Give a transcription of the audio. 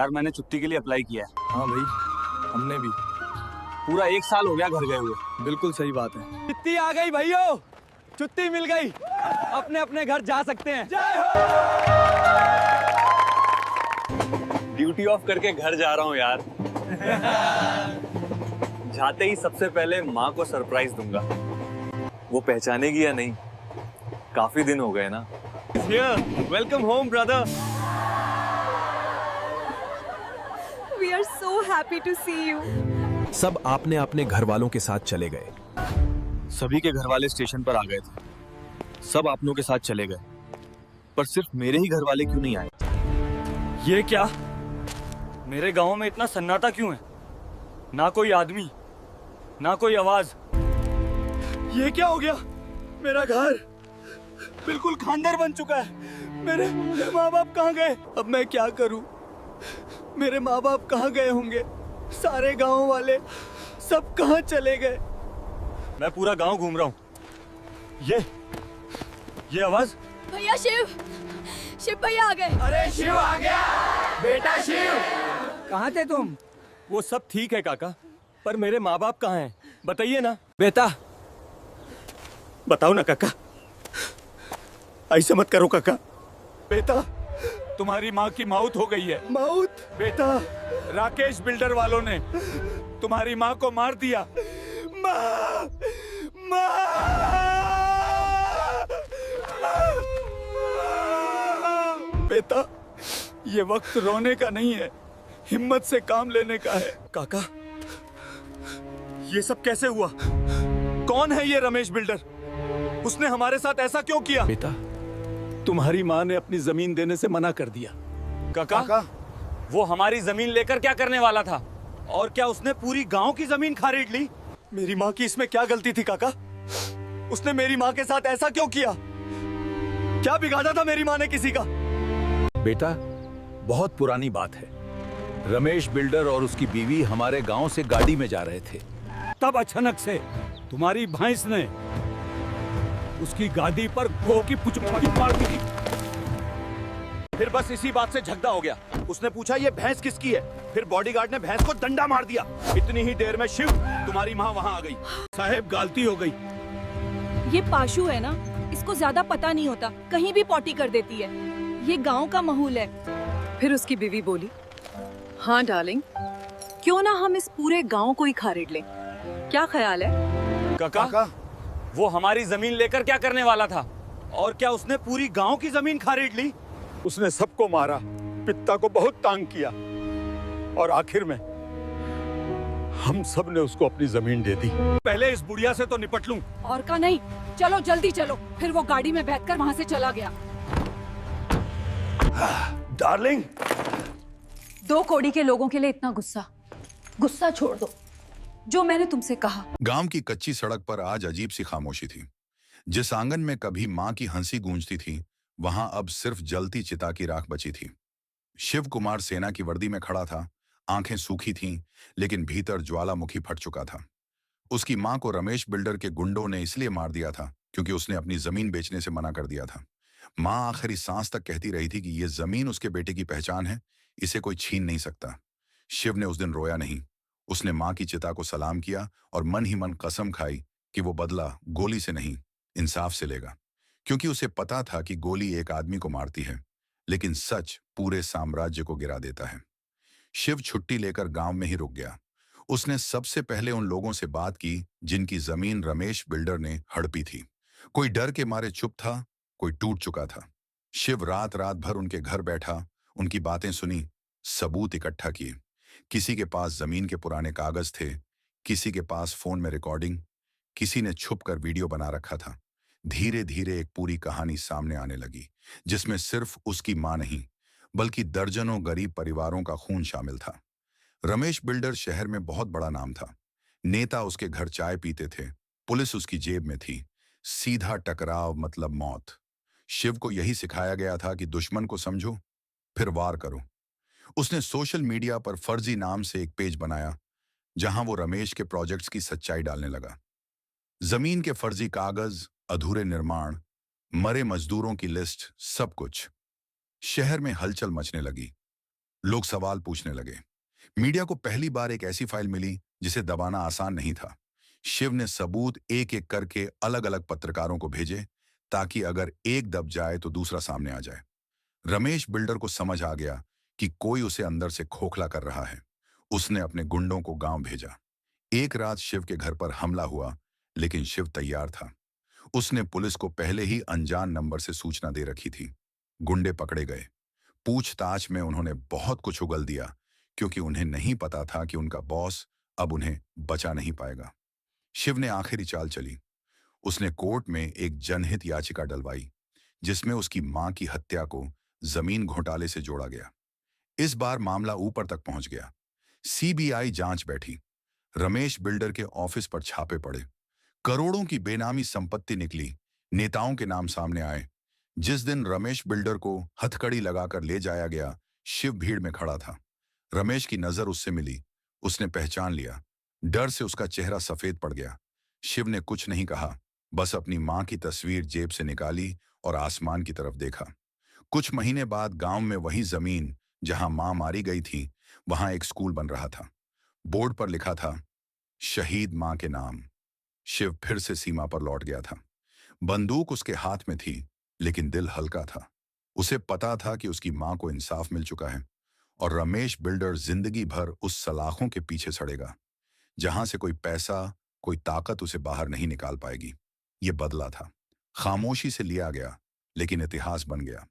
यार मैंने छुट्टी के लिए अप्लाई किया है। हाँ भाई, हमने भी। पूरा 1 साल हो गया घर गए हुए। बिल्कुल सही बात है। छुट्टी आ गई भाइयों, छुट्टी मिल गई, अपने अपने घर जा सकते हैं। ड्यूटी ऑफ करके घर जा रहा हूँ यार। जाते ही सबसे पहले माँ को सरप्राइज दूंगा। वो पहचानेगी या नहीं, काफी दिन हो गए ना। Welcome home brother. We are so happy to see you. सब आपने अपने घर वालों के साथ चले गए। सभी के घर वाले स्टेशन पर आ गए थे, सब अपनों के साथ चले गए, पर सिर्फ मेरे ही घर वाले क्यों नहीं आए? ये क्या? मेरे गांव में इतना सन्नाटा क्यों है? ना कोई आदमी, ना कोई आवाज। ये क्या हो गया? मेरा घर बिल्कुल खंडर बन चुका है। मेरे माँ बाप कहाँ गए? अब मैं क्या करूं? मेरे माँ बाप कहाँ गए होंगे? सारे गांव वाले सब कहाँ चले गए? मैं पूरा गांव घूम रहा हूँ। ये आवाज। भैया शिव भैया आ गए। अरे शिव आ गया, बेटा शिव। कहाँ थे तुम? वो सब ठीक है काका, पर मेरे माँ बाप कहाँ हैं? बताइए ना। बेटा बताओ ना काका, ऐसे मत करो काका। बेटा तुम्हारी माँ की मौत हो गई है। मौत? बेटा राकेश बिल्डर वालों ने तुम्हारी माँ को मार दिया। माँ, बेटा ये वक्त रोने का नहीं है, हिम्मत से काम लेने का है। काका ये सब कैसे हुआ? कौन है ये रमेश बिल्डर? उसने हमारे साथ ऐसा क्यों किया? बेटा, तुम्हारी माँ ने अपनी जमीन देने से मना कर दिया। काका वो हमारी जमीन लेकर क्या करने वाला था? और क्या उसने पूरी गांव की जमीन खरीद ली? मेरी माँ की इसमें क्या गलती थी काका? उसने मेरी माँ के साथ ऐसा क्यों किया? क्या बिगाड़ा था मेरी माँ ने किसी का? बेटा बहुत पुरानी बात है। रमेश बिल्डर और उसकी बीवी हमारे गांव से गाड़ी में जा रहे थे। तब अचानक से तुम्हारी भैंस ने उसकी गाड़ी पर गो की पुचपुची मार दी। फिर बस इसी बात से झगड़ा हो गया। उसने पूछा ये भैंस किसकी है? फिर बॉडीगार्ड ने भैंस को डंडा मार दिया। इतनी ही देर में शिव तुम्हारी माँ वहाँ आ गई। साहेब गलती हो गई। ये पाशु है ना, इसको ज्यादा पता नहीं होता, कहीं भी पॉटी कर देती है। ये गांव का माहौल है। फिर उसकी बीवी बोली, हाँ डार्लिंग, क्यों ना हम इस पूरे गांव को ही खरीद लें? क्या ख्याल है? काका वो हमारी जमीन लेकर क्या करने वाला था? और क्या उसने पूरी गांव की जमीन खरीद ली? उसने सबको मारा, पिता को बहुत तंग किया और आखिर में हम सब ने उसको अपनी जमीन दे दी। पहले इस बुढ़िया से तो निपट लूं। और का नहीं, चलो जल्दी चलो। फिर वो गाड़ी में बैठकर वहाँ से चला गया। डार्लिंग, 2 कौड़ी के लोगों के लिए इतना गुस्सा छोड़ दो। जो मैंने तुमसे कहा। गांव की कच्ची सड़क पर आज अजीब सी खामोशी थी। जिस आंगन में कभी मां की हंसी गूंजती थी, वहां अब सिर्फ जलती चिता की राख बची थी। शिव कुमार सेना की वर्दी में खड़ा था, आंखें सूखी थीं, लेकिन भीतर ज्वालामुखी फट चुका था। उसकी मां को रमेश बिल्डर के गुंडों ने इसलिए मार दिया था क्योंकि उसने अपनी जमीन बेचने से मना कर दिया था। मां आखिरी सांस तक कहती रही थी कि यह जमीन उसके बेटे की पहचान है, इसे कोई छीन नहीं सकता। शिव ने उस दिन रोया नहीं। उसने मां की चिता को सलाम किया और मन ही मन कसम खाई कि वो बदला गोली से नहीं, इंसाफ से लेगा, क्योंकि उसे पता था कि गोली एक आदमी को मारती है, लेकिन सच पूरे साम्राज्य को गिरा देता है। शिव छुट्टी लेकर गांव में ही रुक गया। उसने सबसे पहले उन लोगों से बात की जिनकी जमीन रमेश बिल्डर ने हड़पी थी। कोई डर के मारे चुप था, कोई टूट चुका था। शिव रात भर उनके घर बैठा, उनकी बातें सुनी, सबूत इकट्ठा किए। किसी के पास जमीन के पुराने कागज थे, किसी के पास फोन में रिकॉर्डिंग, किसी ने छुपकर वीडियो बना रखा था। धीरे धीरे एक पूरी कहानी सामने आने लगी, जिसमें सिर्फ उसकी मां नहीं, बल्कि दर्जनों गरीब परिवारों का खून शामिल था। रमेश बिल्डर शहर में बहुत बड़ा नाम था। नेता उसके घर चाय पीते थे, पुलिस उसकी जेब में थी। सीधा टकराव मतलब मौत। शिव को यही सिखाया गया था कि दुश्मन को समझो, फिर वार करो। उसने सोशल मीडिया पर फर्जी नाम से एक पेज बनाया, जहां वो रमेश के प्रोजेक्ट्स की सच्चाई डालने लगा। जमीन के फर्जी कागज, अधूरे निर्माण, मरे मजदूरों की लिस्ट, सब कुछ। शहर में हलचल मचने लगी। लोग सवाल पूछने लगे। मीडिया को पहली बार एक ऐसी फाइल मिली जिसे दबाना आसान नहीं था। शिव ने सबूत एक एक करके अलग अलग पत्रकारों को भेजे ताकि अगर एक दब जाए तो दूसरा सामने आ जाए। रमेश बिल्डर को समझ आ गया कि कोई उसे अंदर से खोखला कर रहा है। उसने अपने गुंडों को गांव भेजा। एक रात शिव के घर पर हमला हुआ, लेकिन शिव तैयार था। उसने पुलिस को पहले ही अनजान नंबर से सूचना दे रखी थी। गुंडे पकड़े गए। पूछताछ में उन्होंने बहुत कुछ उगल दिया, क्योंकि उन्हें नहीं पता था कि उनका बॉस अब उन्हें बचा नहीं पाएगा। शिव ने आखिरी चाल चली। उसने कोर्ट में एक जनहित याचिका डलवाई, जिसमें उसकी मां की हत्या को जमीन घोटाले से जोड़ा गया। इस बार मामला ऊपर तक पहुंच गया। सीबीआई जांच बैठी। रमेश बिल्डर के ऑफिस पर छापे पड़े। करोड़ों की बेनामी संपत्ति निकली। नेताओं के नाम सामने आए। जिस दिन रमेश बिल्डर को हथकड़ी लगाकर ले जाया गया, शिव भीड़ में खड़ा था। रमेश की नजर उससे मिली। उसने पहचान लिया। डर से उसका चेहरा सफेद पड़ गया। शिव ने कुछ नहीं कहा, बस अपनी मां की तस्वीर जेब से निकाली और आसमान की तरफ देखा। कुछ महीने बाद गांव में वही जमीन जहां मां मारी गई थी, वहां एक स्कूल बन रहा था। बोर्ड पर लिखा था, शहीद मां के नाम। शिव फिर से सीमा पर लौट गया था। बंदूक उसके हाथ में थी, लेकिन दिल हल्का था। उसे पता था कि उसकी मां को इंसाफ मिल चुका है और रमेश बिल्डर जिंदगी भर उस सलाखों के पीछे सड़ेगा, जहां से कोई पैसा, कोई ताकत उसे बाहर नहीं निकाल पाएगी। ये बदला था। खामोशी से लिया गया, लेकिन इतिहास बन गया।